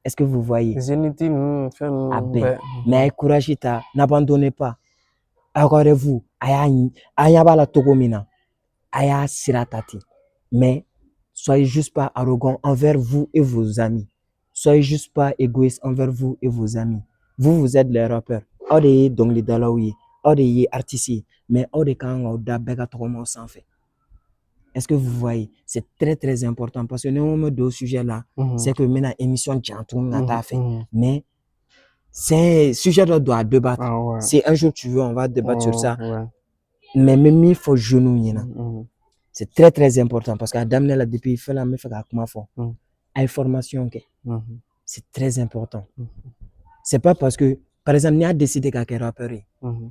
Est-ce que vous voyez? Mais courage ta, n'abandonnez pas. Accordez-vous, ayaba la togomina, aya siratati. Mais soyez juste pas arrogant envers vous et vos amis. Soyez juste pas égoïste envers vous et vos amis. Vous êtes les rappeurs. Ode donc les dalawi, ode artistes, mais ode quand on da bega togomo sans fait. Est-ce que vous voyez? C'est très très important parce que nous on me deux sujets là, c'est que maintenant émission jantou n'a fait. Mais c'est sujet de doit débattre. Si un jour tu veux, on va débattre sur ça. Mais même il faut genou. C'est très très important parce qu'à Damne là depuis il fait la même chose avec ma femme. Information c'est très important. C'est pas parce que par exemple il a décidé qu'à rappeur.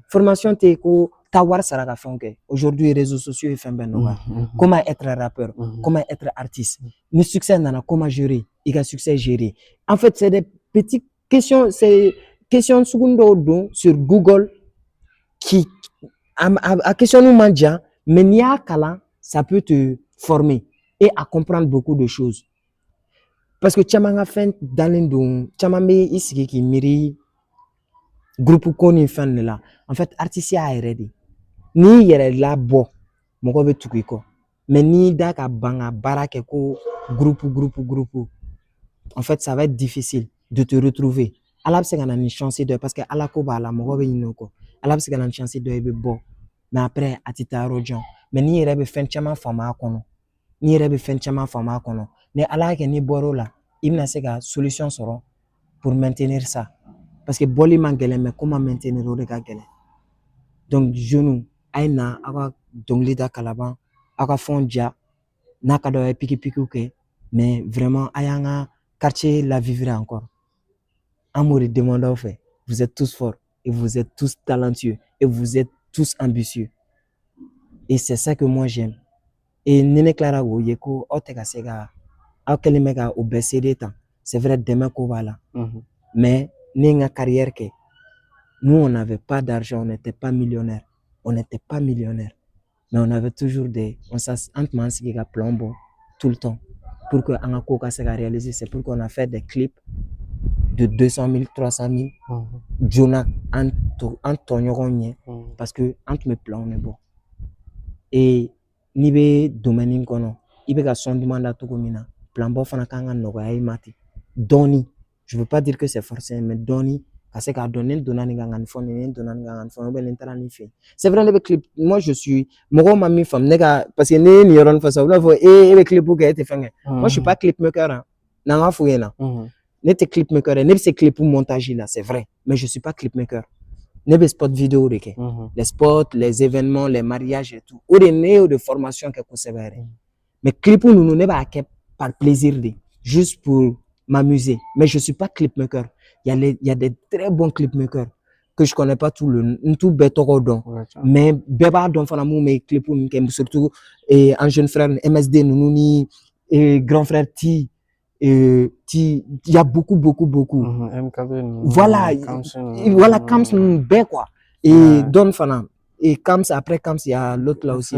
Formation t'es ko tawar saraka fonke. Aujourd'hui les réseaux sociaux ils font ben comment être rappeur, comment être artiste. Le succès nana comment gérer, il a succès gérer. En fait c'est des petites questions, c'est question secondo sur Google qui a question nous mandia mais n'y a kala ça peut te former et à comprendre beaucoup de choses parce que chamanga fait dans l'indon chamambe ici qui miri groupe koni fan là en fait artiste a ready ni yere la bo moko be tukiko mais ni da ka banga barake ko groupe en fait ça va être difficile de te retrouver ala se kana ni chance de parce que ala ko ba la moko be nyinoko ala se kana ni chance de be bon mais après atita rojan mais ni yere be fen chama fama kono ni yere be fen chama fama kono ne ala ke ni boro la il na se ka solution soro pour maintenir ça parce que boli mangele mais comment maintenir o de ka gele donc genou aina aka dongli da kalaban aka fondia na ka do piki ke mais vraiment ayanga quartier la vivre encore amour demande en fait vous êtes tous forts et vous êtes tous talentueux et vous êtes tous ambitieux et c'est ça que moi j'aime et nene clara wo yeko oteka sega akelimega obesede temps c'est vrai demain ko voilà mais ninga carrière que nous on n'avait pas d'argent, on n'était pas millionnaire mais on avait toujours des on s'entend qui a plombo tout le temps pour que Angako se réaliser. C'est pour qu'on a fait des clips de 200 000 300 000 Jonah Antonio parce que entre mes plans on est bon et nibe domaine kono ibe ka son demande à tout comina plan bo fana kanga no ga mati doni je veux pas dire que c'est forcé mais doni parce que donner donani gangan fon ni donani gangan fon be l'interani fait c'est vrai le clip moi je suis mo ma mi femme nega parce que ni yoron fa ça faut et le clip que était fait moi je suis pas clip maker na nga fouena n'était clip maker ne c'est clip pour montage là c'est vrai mais je suis pas clip maker ne spot vidéo de les spots les événements les mariages et tout ou des néo de formation que conserver mais clip nous ne pas par plaisir de juste pour m'amuser mais je suis pas clip maker il y a des très bons clipmakers que je connais pas tout bétorodon mais beba don fana mou mes clips surtout et un jeune frère MSD Nounouni et grand frère T il y a beaucoup voilà Kams bé quoi et don fana et Kams après Kams il y a l'autre là aussi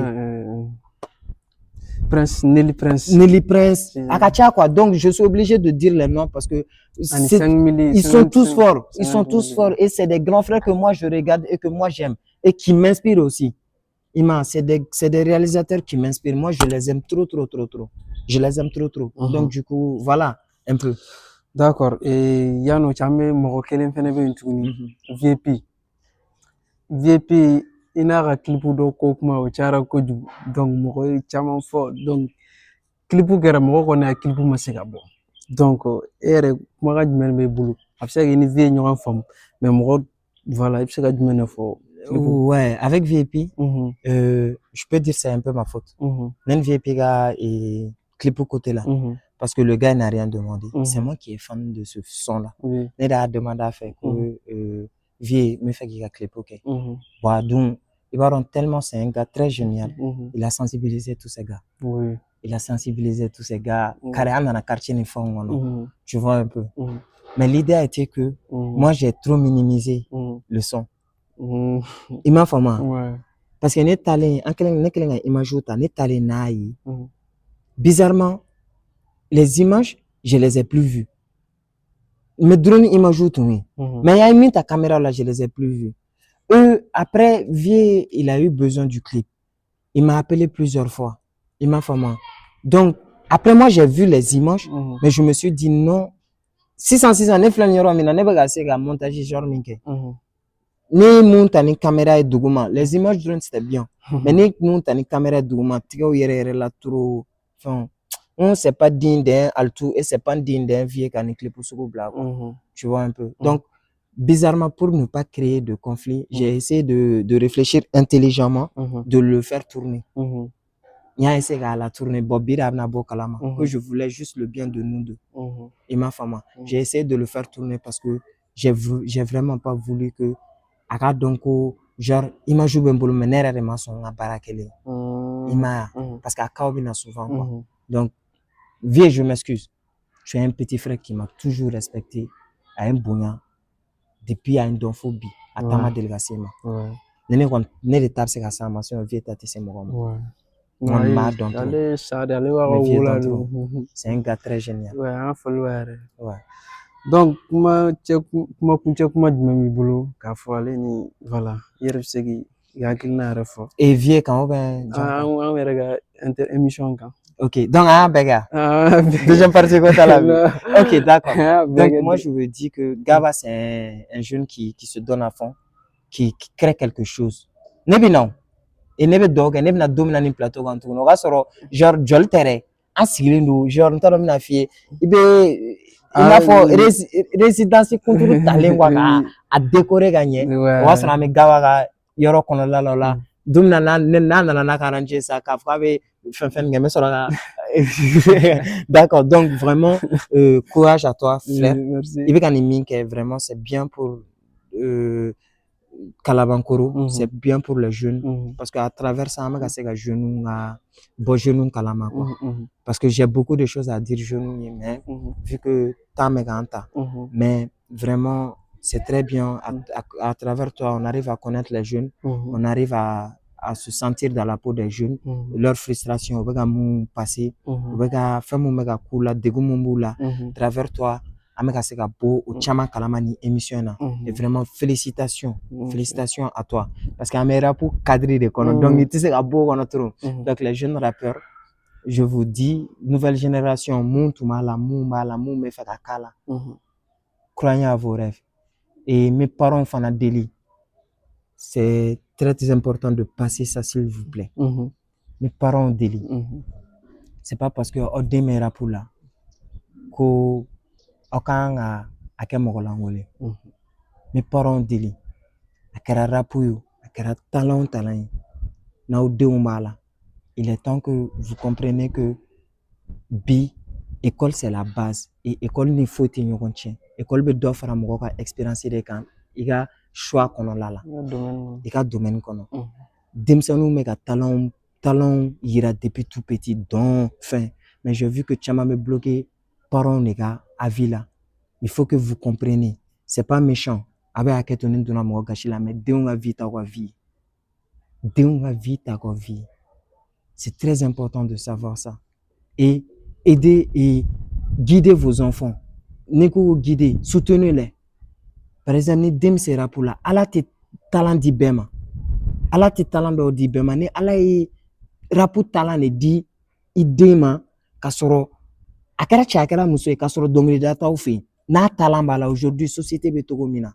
Nelly Prince Akacha quoi donc je suis obligé de dire les noms parce que ils sont tous forts et c'est des grands frères que moi je regarde et que moi j'aime et qui m'inspirent aussi c'est des réalisateurs qui m'inspirent moi je les aime trop je les aime trop donc du coup voilà un peu d'accord et Yano Chambe moko kelen fene be ntuni VIP i n'a ka clip dɔ ko kuma o cayara kojugu donc mɔgɔ ye caman fɔ donc clip kɛra mɔgɔ kɔni a clip ma se ka bɔ donc e yɛrɛ kumakan jumɛn b'e bolo a bɛ se ka kɛ ni vie ye ɲɔgɔn faamu mais mɔgɔ voilà i bɛ se ka jumɛn de fɔ ouais avec VIP je peux dire c'est un peu ma faute même VIP gars et clip côté là parce que le gars n'a rien demandé c'est moi qui est fan de ce son là ne a demandé à faire que vie me fait qu'il a clip ok bah donc il va tellement c'est un gars très génial il a sensibilisé tous ces gars il a sensibilisé tous ces gars carrément dans la quartier ni fond tu vois un peu mais l'idée a été que moi j'ai trop minimisé le son il m'a fait parce que ne talent en quelle image ne talent naï bizarrement les images je les ai plus vues mais drone image tout mais il y a mis ta caméra là je les ai plus vues après Vie il a eu besoin du clip il m'a appelé plusieurs fois il m'a fait donc après moi j'ai vu les images mais je me suis dit non 600 ne flan yoro mina ne baga se ga montage genre minke ni monte ni caméra et document les images drone c'était bien mais ni monte ni caméra et document tigo yere la trop enfin on c'est pas digne d'un alto et c'est pas digne d'un Vie qui a un clip sur blague tu vois un peu donc bizarrement pour ne pas créer de conflit j'ai essayé de réfléchir intelligemment de le faire tourner il a essayé à la tourner Bobby Abnabo Kalama que je voulais juste le bien de nous deux et ma femme j'ai essayé de le faire tourner parce que j'ai vraiment pas voulu que aka donc genre image ben bolo menera de maçon à barakele ima parce qu'à Kaobina souvent quoi donc Vie je m'excuse tu es un petit frère qui m'a toujours respecté à un bonya depuis à une donphobie à tama délégation ne de tape c'est ka ça ma soeur Vie tati c'est moi c'est un gars très génial donc kuma kuncɛ kuma jumɛn b'i bolo k'a fɔ ale ni voilà i yɛrɛ bɛ se k'i hakilina yɛrɛ fɔ et Vie kan an yɛrɛ ka émission kan ok donc an bɛɛ kɛ deuxième partie ko t'a la ok d'accord donc moi je veux dire que Gaba c'est un jeune qui se donne à fond qui crée quelque chose ne bɛ na et ne bɛ dɔw kɛ ne bɛna don min na ni plateau kan tuguni o ka sɔrɔ genre joli tɛ dɛ an sigilen don genre n t'a dɔn n bɛna f'i ye i bɛ i n'a fɔ résidence kunturu talen quoi ka décorer ka ɲɛ o b'a sɔrɔ an bɛ Gaba ka yɔrɔ kɔnɔna la o la don min na n'a nana n'a ka arranger sa k'a fɔ k'a bɛ fɛn fɛn kɛ n bɛ sɔrɔ ka d'accord donc vraiment courage à toi frère i bɛ ka nin min kɛ vraiment c'est bien pour Kalabankoro c'est bien pour les jeunes parce qu'à travers ça on va se ka jeunes bon jeunes kalama quoi parce que j'ai beaucoup de choses à dire jeunes mais vu que temps me ganta mais vraiment c'est très bien à travers toi on arrive à connaître les jeunes on arrive à se sentir dans la peau des jeunes leur frustration on va nous passer on va faire mon mega cool la dégoût là à travers toi an bɛ ka se ka bɔ o caman kalama ni émission na et vraiment félicitations à toi parce que an bɛ rap cadre de kɔnɔ donc i tɛ se ka bɔ o kɔnɔ trop donc les jeunes rappeurs je vous dis nouvelle génération mun tun b'a la mun b'a la mun bɛ fɛ ka k'a la croyez à vos rêves et mes parents fana deli c'est très important de passer ça s'il vous plaît mes parents deli c'est pas parce que o den bɛ rap la ko aw kan ka a kɛ mɔgɔ lankolon mes parents deli a kɛra rap ye a kɛra talent ye n'aw denw b'a la il est temps que vous compreniez que bi école c'est la base et école ni foyi tɛ ɲɔgɔn tiɲɛ école bɛ dɔ fara mɔgɔ ka expérience de kan i ka choix kɔnɔna la i ka domaine kɔnɔ denmisɛnninw bɛ ka talent yira depuis tout petit donc fin mais j'ai vu que caman bɛ bloqué parents de ka avis là il faut que vous compreniez c'est pas méchant a bɛ hakɛ to ni donna mɔgɔ gasi la mais denw ka vie t'aw ka vie denw ka vie t'aw ka vie c'est très important de savoir ça et aider et guider vos enfants ni ko guider soutenez-les par exemple ni den sera pour la ala tɛ talent di bɛɛ ma ala tɛ talent dɔw di bɛɛ ma ni ala ye rap talent de di i den ma ka sɔrɔ a kɛra cɛ a kɛra muso ye ka sɔrɔ dɔnkilida t'aw fɛ yen n'a talent b'a la aujourd'hui société bɛ togo min na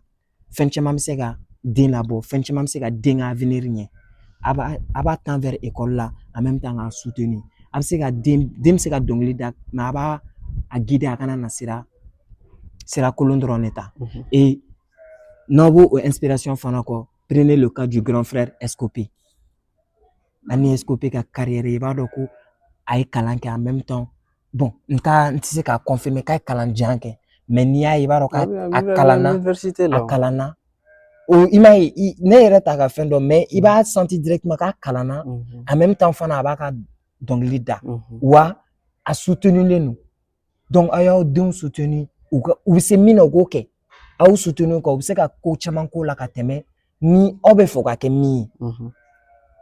fɛn caman bɛ se ka den labɔ fɛn caman bɛ se ka den ka avenir ɲɛ a b'a temps vers école la en même temps k'a soutenir a bɛ se ka den bɛ se ka dɔnkili da mais a b'a a guider a kana na sira kolon dɔrɔn de ta et n'aw b'o inspiration fana kɔ prenez le cas du grand frère Escopé ani Escopé ka carrière i b'a dɔn ko a ye kalan kɛ en même temps bon n tɛ se k'a confirmer k'a ye kalan jan kɛ mais n'i y'a ye i b'a dɔn k'a kalanna i m'a ye ne yɛrɛ t'a ka fɛn dɔn mais i b'a senti directement k'a kalanna en même temps fana a b'a ka dɔnkili da wa a soutenu don donc a y'aw denw soutenu u bɛ se min na u k'o kɛ aw soutenu kɔ u bɛ se ka ko caman k'o la ka tɛmɛ ni aw bɛ fɛ ka kɛ min ye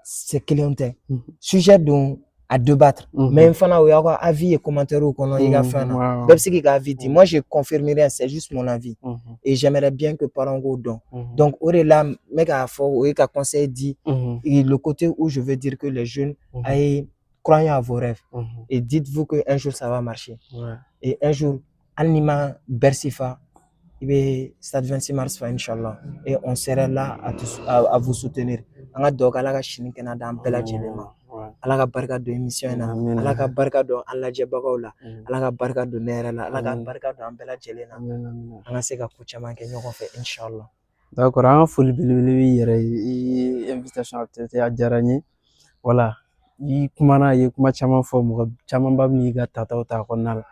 c'est kelenw tɛ sujet don à débattre mais fana o y'aw ka avis et commentaires kɔnɔ i ka fɛn na bɛɛ bɛ se k'i ka avis di moi je confirme rien c'est juste mon avis et j'aimerais bien que parents k'o dɔn donc o de la n bɛ k'a fɔ o ye ka conseil di le côté où je veux dire que les jeunes aillez croyez à vos rêves et dites-vous que un jour ça va marcher et un jour hali n'i ma Bercy fa i bɛ stade 26 mars fa inchallah et on serait là à vous soutenir an ka dugawu kɛ Ala ka sini kɛnɛya d'an bɛɛ lajɛlen ma Ala ka barika don émission in na Ala ka barika don an lajɛbagaw la Ala ka barika don ne yɛrɛ la Ala ka barika don an bɛɛ lajɛlen na an ka se ka ko caman kɛ ɲɔgɔn fɛ inchallah d'accord an ka foli belebele b'i yɛrɛ ye i invitation accepté a diyara n ye voilà i kumana i ye kuma caman fɔ mɔgɔ camanba bɛ n'i ka tataw ta a kɔnɔna la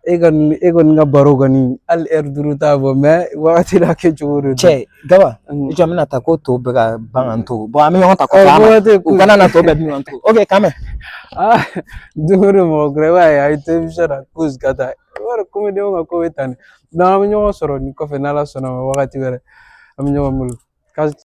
e kɔni ka baro kɔni hali heure 5 t'a bɔ mais wagati la kɛ cogo de don cɛ Gaba i jɔ n bɛna taa ko tɔ bɛ ka ban ka n to bon an bɛ ɲɔgɔn ta kɔfɛ u kana na tɔ bɛɛ dun ka n to ok kan mɛn don o don mɔgɔ kura i b'a ye a ye to émission na cause ka taa i b'a dɔn comédien ka ko bɛ tan de donc an bɛ ɲɔgɔn sɔrɔ nin kɔfɛ n'Ala sɔnna ma wagati wɛrɛ an bɛ ɲɔgɔn bolo